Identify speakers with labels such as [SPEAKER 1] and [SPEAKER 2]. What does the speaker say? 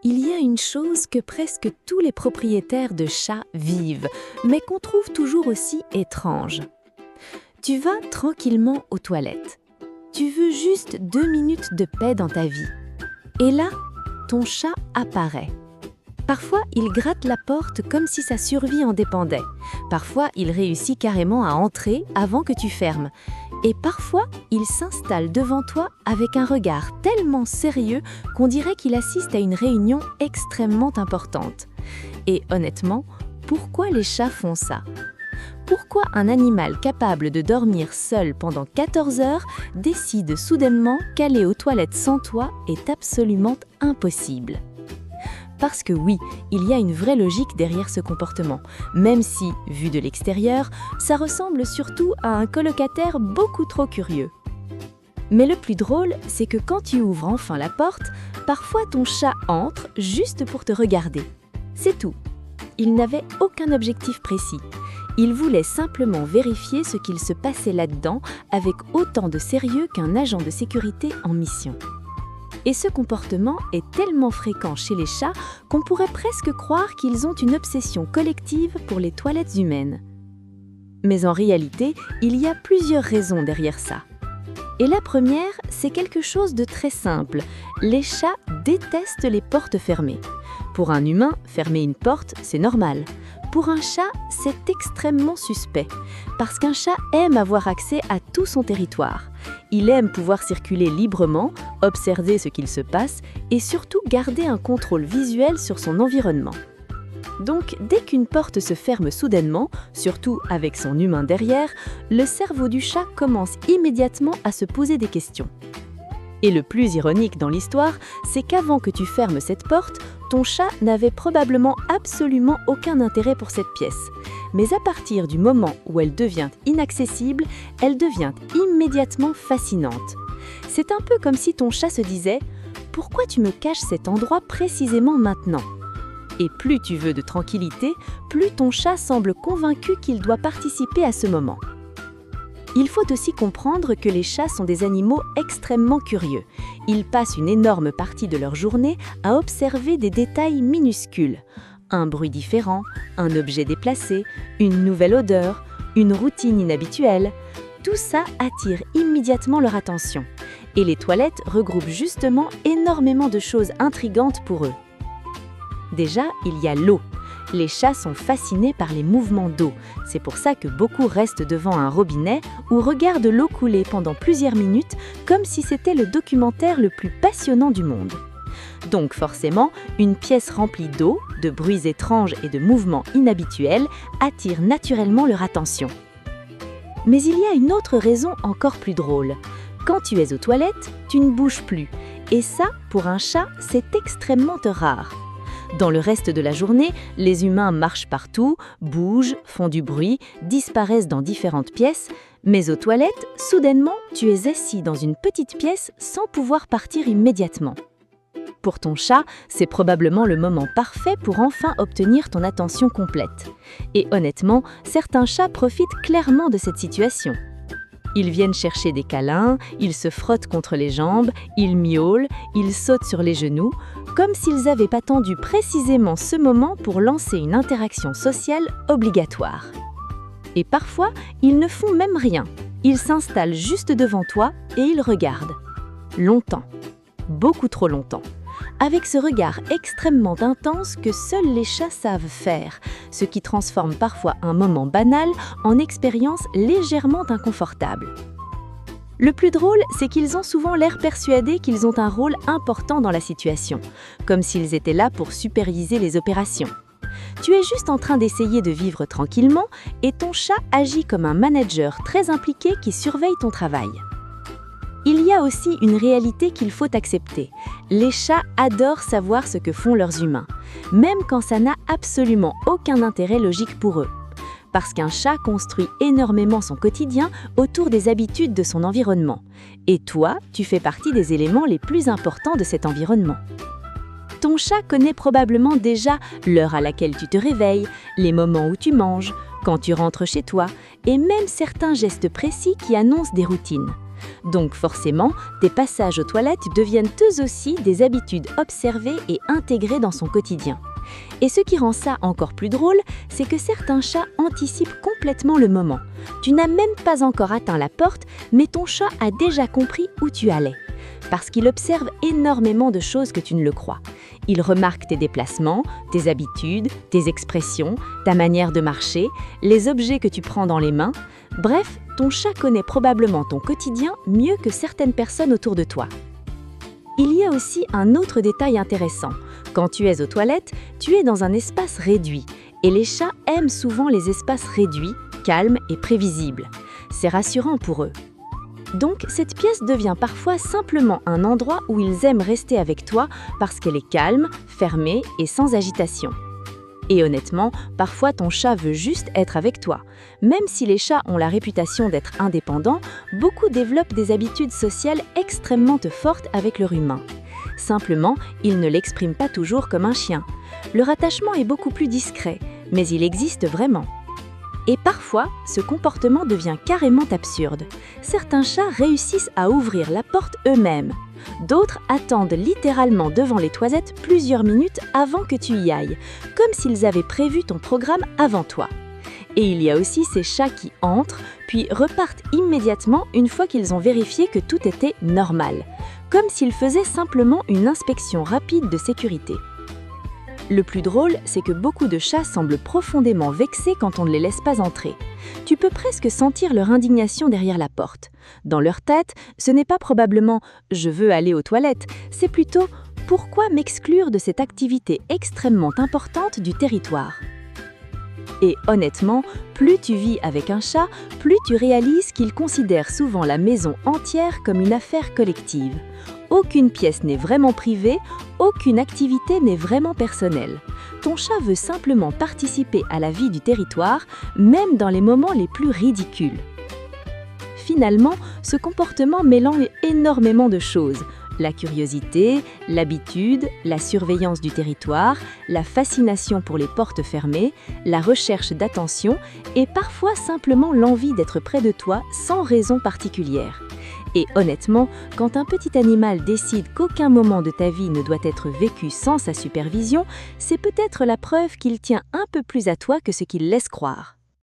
[SPEAKER 1] il y a une chose que presque tous les propriétaires de chats vivent, mais qu'on trouve toujours aussi étrange. Tu vas tranquillement aux toilettes. Tu veux juste 2 minutes de paix dans ta vie. Et là, ton chat apparaît. Parfois, il gratte la porte comme si sa survie en dépendait. Parfois, il réussit carrément à entrer avant que tu fermes. Et parfois, il s'installe devant toi avec un regard tellement sérieux qu'on dirait qu'il assiste à une réunion extrêmement importante. Et honnêtement, pourquoi les chats font ça ? Pourquoi un animal capable de dormir seul pendant 14 heures décide soudainement qu'aller aux toilettes sans toi est absolument impossible ? Parce que oui, il y a une vraie logique derrière ce comportement, même si, vu de l'extérieur, ça ressemble surtout à un colocataire beaucoup trop curieux. Mais le plus drôle, c'est que quand tu ouvres enfin la porte, parfois ton chat entre juste pour te regarder. C'est tout. Il n'avait aucun objectif précis. Il voulait simplement vérifier ce qu'il se passait là-dedans avec autant de sérieux qu'un agent de sécurité en mission. Et ce comportement est tellement fréquent chez les chats qu'on pourrait presque croire qu'ils ont une obsession collective pour les toilettes humaines. Mais en réalité, il y a plusieurs raisons derrière ça. Et la première, c'est quelque chose de très simple. Les chats détestent les portes fermées. Pour un humain, fermer une porte, c'est normal. Pour un chat, c'est extrêmement suspect, parce qu'un chat aime avoir accès à tout son territoire. Il aime pouvoir circuler librement, observer ce qu'il se passe et surtout garder un contrôle visuel sur son environnement. Donc, dès qu'une porte se ferme soudainement, surtout avec son humain derrière, le cerveau du chat commence immédiatement à se poser des questions. Et le plus ironique dans l'histoire, c'est qu'avant que tu fermes cette porte, ton chat n'avait probablement absolument aucun intérêt pour cette pièce. Mais à partir du moment où elle devient inaccessible, elle devient immédiatement fascinante. C'est un peu comme si ton chat se disait « Pourquoi tu me caches cet endroit précisément maintenant ?» Et plus tu veux de tranquillité, plus ton chat semble convaincu qu'il doit participer à ce moment. Il faut aussi comprendre que les chats sont des animaux extrêmement curieux. Ils passent une énorme partie de leur journée à observer des détails minuscules. Un bruit différent, un objet déplacé, une nouvelle odeur, une routine inhabituelle. Tout ça attire immédiatement leur attention. Et les toilettes regroupent justement énormément de choses intrigantes pour eux. Déjà, il y a l'eau. Les chats sont fascinés par les mouvements d'eau. C'est pour ça que beaucoup restent devant un robinet ou regardent l'eau couler pendant plusieurs minutes comme si c'était le documentaire le plus passionnant du monde. Donc forcément, une pièce remplie d'eau, de bruits étranges et de mouvements inhabituels attire naturellement leur attention. Mais il y a une autre raison encore plus drôle. Quand tu es aux toilettes, tu ne bouges plus. Et ça, pour un chat, c'est extrêmement rare. Dans le reste de la journée, les humains marchent partout, bougent, font du bruit, disparaissent dans différentes pièces, mais aux toilettes, soudainement, tu es assis dans une petite pièce sans pouvoir partir immédiatement. Pour ton chat, c'est probablement le moment parfait pour enfin obtenir ton attention complète. Et honnêtement, certains chats profitent clairement de cette situation. Ils viennent chercher des câlins, ils se frottent contre les jambes, ils miaulent, ils sautent sur les genoux, comme s'ils avaient attendu précisément ce moment pour lancer une interaction sociale obligatoire. Et parfois, ils ne font même rien. Ils s'installent juste devant toi et ils regardent. Longtemps. Beaucoup trop longtemps. Avec ce regard extrêmement intense que seuls les chats savent faire, ce qui transforme parfois un moment banal en expérience légèrement inconfortable. Le plus drôle, c'est qu'ils ont souvent l'air persuadés qu'ils ont un rôle important dans la situation, comme s'ils étaient là pour superviser les opérations. Tu es juste en train d'essayer de vivre tranquillement et ton chat agit comme un manager très impliqué qui surveille ton travail. Il y a aussi une réalité qu'il faut accepter. Les chats adorent savoir ce que font leurs humains, même quand ça n'a absolument aucun intérêt logique pour eux. Parce qu'un chat construit énormément son quotidien autour des habitudes de son environnement. Et toi, tu fais partie des éléments les plus importants de cet environnement. Ton chat connaît probablement déjà l'heure à laquelle tu te réveilles, les moments où tu manges, quand tu rentres chez toi, et même certains gestes précis qui annoncent des routines. Donc forcément, tes passages aux toilettes deviennent eux aussi des habitudes observées et intégrées dans son quotidien. Et ce qui rend ça encore plus drôle, c'est que certains chats anticipent complètement le moment. Tu n'as même pas encore atteint la porte, mais ton chat a déjà compris où tu allais. Parce qu'il observe énormément de choses que tu ne le crois. Il remarque tes déplacements, tes habitudes, tes expressions, ta manière de marcher, les objets que tu prends dans les mains. Bref, ton chat connaît probablement ton quotidien mieux que certaines personnes autour de toi. Il y a aussi un autre détail intéressant. Quand tu es aux toilettes, tu es dans un espace réduit. Et les chats aiment souvent les espaces réduits, calmes et prévisibles. C'est rassurant pour eux. Donc, cette pièce devient parfois simplement un endroit où ils aiment rester avec toi parce qu'elle est calme, fermée et sans agitation. Et honnêtement, parfois ton chat veut juste être avec toi. Même si les chats ont la réputation d'être indépendants, beaucoup développent des habitudes sociales extrêmement fortes avec leur humain. Simplement, ils ne l'expriment pas toujours comme un chien. Leur attachement est beaucoup plus discret, mais il existe vraiment. Et parfois, ce comportement devient carrément absurde. Certains chats réussissent à ouvrir la porte eux-mêmes. D'autres attendent littéralement devant les toilettes plusieurs minutes avant que tu y ailles, comme s'ils avaient prévu ton programme avant toi. Et il y a aussi ces chats qui entrent, puis repartent immédiatement une fois qu'ils ont vérifié que tout était normal, comme s'ils faisaient simplement une inspection rapide de sécurité. Le plus drôle, c'est que beaucoup de chats semblent profondément vexés quand on ne les laisse pas entrer. Tu peux presque sentir leur indignation derrière la porte. Dans leur tête, ce n'est pas probablement « je veux aller aux toilettes », c'est plutôt « pourquoi m'exclure de cette activité extrêmement importante du territoire ?» Et honnêtement, plus tu vis avec un chat, plus tu réalises qu'il considère souvent la maison entière comme une affaire collective. Aucune pièce n'est vraiment privée, aucune activité n'est vraiment personnelle. Ton chat veut simplement participer à la vie du territoire, même dans les moments les plus ridicules. Finalement, ce comportement mélange énormément de choses. La curiosité, l'habitude, la surveillance du territoire, la fascination pour les portes fermées, la recherche d'attention et parfois simplement l'envie d'être près de toi sans raison particulière. Et honnêtement, quand un petit animal décide qu'aucun moment de ta vie ne doit être vécu sans sa supervision, c'est peut-être la preuve qu'il tient un peu plus à toi que ce qu'il laisse croire.